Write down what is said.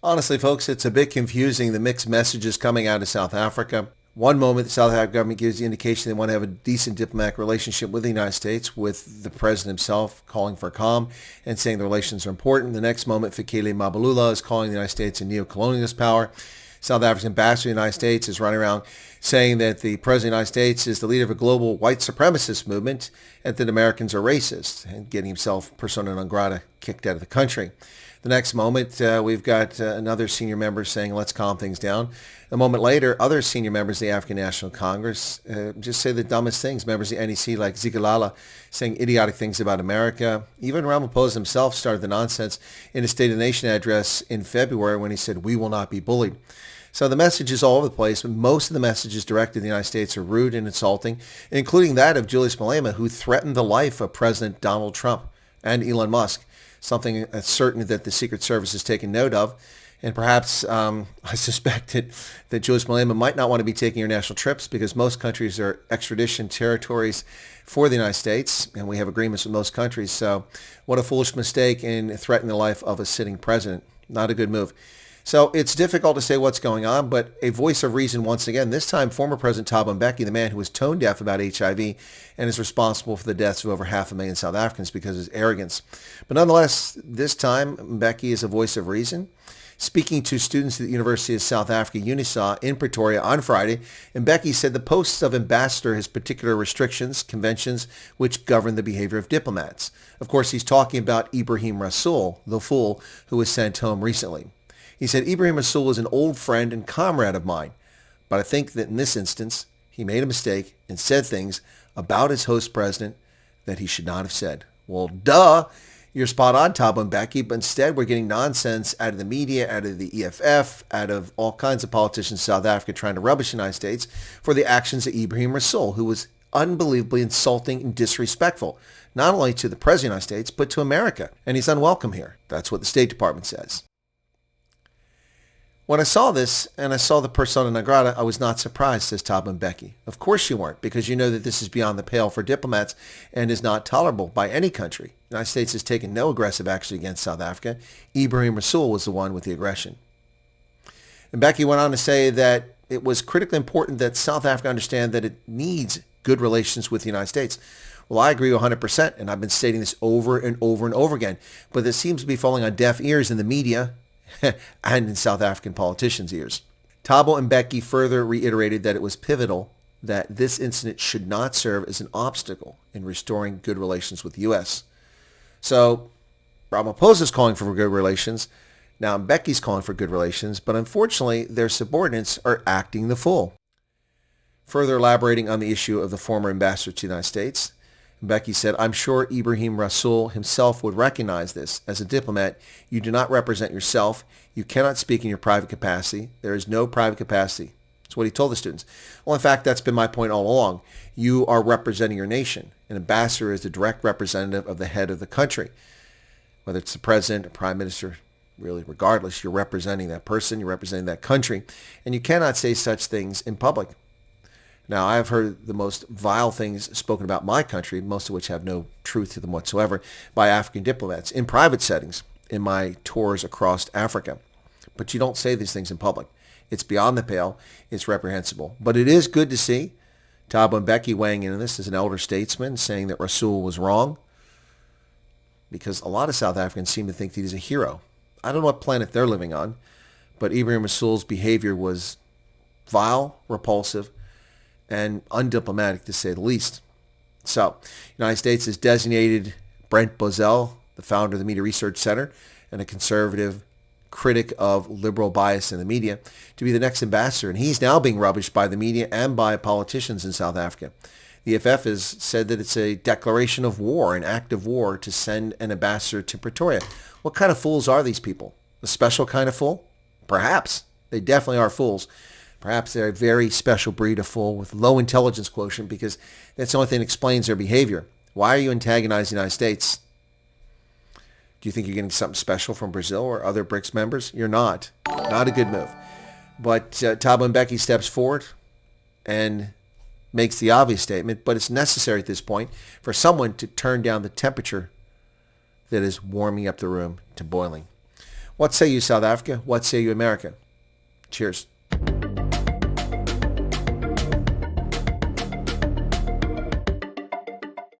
Honestly, folks, it's a bit confusing, the mixed messages coming out of South Africa. One moment, the South African government gives the indication they want to have a decent diplomatic relationship with the United States, with the president himself calling for calm and saying the relations are important. The next moment, Fikile Mbalula is calling the United States a neo-colonialist power. South African ambassador to the United States is running around saying that the president of the United States is the leader of a global white supremacist movement and that Americans are racist, and getting himself persona non grata kicked out of the country. The next moment, we've got another senior member saying, let's calm things down. A moment later, other senior members of the African National Congress just say the dumbest things. Members of the NEC like Zikalala saying idiotic things about America. Even Ramaphosa himself started the nonsense in his State of the Nation address in February when he said, we will not be bullied. So the message is all over the place, but most of the messages directed to the United States are rude and insulting, including that of Julius Malema, who threatened the life of President Donald Trump and Elon Musk, something that's certain that the Secret Service has taken note of. And perhaps I suspect that Julius Malema might not want to be taking international trips because most countries are extradition territories for the United States, and we have agreements with most countries. So what a foolish mistake in threatening the life of a sitting president. Not a good move. So it's difficult to say what's going on, but a voice of reason once again, this time former President Thabo Mbeki, the man who was tone deaf about HIV and is responsible for the deaths of over 500,000 South Africans because of his arrogance. But nonetheless, this time Mbeki is a voice of reason. Speaking to students at the University of South Africa, UNISA, in Pretoria on Friday, Mbeki said the post of ambassador has particular restrictions, conventions, which govern the behavior of diplomats. Of course, he's talking about Ebrahim Rasool, the fool who was sent home recently. He said, Ebrahim Rasool is an old friend and comrade of mine, but I think that in this instance, he made a mistake and said things about his host president that he should not have said. Well, duh, you're spot on, Thabo Mbeki, but instead we're getting nonsense out of the media, out of the EFF, out of all kinds of politicians in South Africa trying to rubbish the United States for the actions of Ebrahim Rasool, who was unbelievably insulting and disrespectful, not only to the President of the United States, but to America. And he's unwelcome here. That's what the State Department says. When I saw this and I saw the persona non grata, I was not surprised, says Thabo Mbeki. Of course you weren't, because you know that this is beyond the pale for diplomats and is not tolerable by any country. The United States has taken no aggressive action against South Africa. Ebrahim Rasool was the one with the aggression. Mbeki went on to say that it was critically important that South Africa understand that it needs good relations with the United States. Well, I agree 100%, and I've been stating this over and over and over again, but this seems to be falling on deaf ears in the media and in South African politicians' ears. Thabo Mbeki further reiterated that it was pivotal that this incident should not serve as an obstacle in restoring good relations with the U.S. So Ramaphosa is calling for good relations. Now Mbeki's calling for good relations, but unfortunately their subordinates are acting the fool. Further elaborating on the issue of the former ambassador to the United States, Mbeki said, I'm sure Ebrahim Rasool himself would recognize this. As a diplomat, you do not represent yourself. You cannot speak in your private capacity. There is no private capacity. That's what he told the students. Well, in fact, that's been my point all along. You are representing your nation. An ambassador is the direct representative of the head of the country. Whether it's the president or prime minister, really regardless, you're representing that person, you're representing that country, and you cannot say such things in public. Now, I've heard the most vile things spoken about my country, most of which have no truth to them whatsoever, by African diplomats in private settings in my tours across Africa. But you don't say these things in public. It's beyond the pale. It's reprehensible. But it is good to see Thabo Mbeki weighing in on this as an elder statesman, saying that Rasool was wrong, because a lot of South Africans seem to think that he's a hero. I don't know what planet they're living on, but Ebrahim Rasool's behavior was vile, repulsive, and undiplomatic, to say the least. So, the United States has designated Brent Bozell, the founder of the Media Research Center and a conservative critic of liberal bias in the media, to be the next ambassador. And he's now being rubbished by the media and by politicians in South Africa. The EFF has said that it's a declaration of war, an act of war, to send an ambassador to Pretoria. What kind of fools are these people? A special kind of fool? Perhaps. They definitely are fools. Perhaps they're a very special breed of fool with low intelligence quotient, because that's the only thing that explains their behavior. Why are you antagonizing the United States? Do you think you're getting something special from Brazil or other BRICS members? You're not. Not a good move. But Thabo Mbeki steps forward and makes the obvious statement, but it's necessary at this point for someone to turn down the temperature that is warming up the room to boiling. What say you, South Africa? What say you, America? Cheers.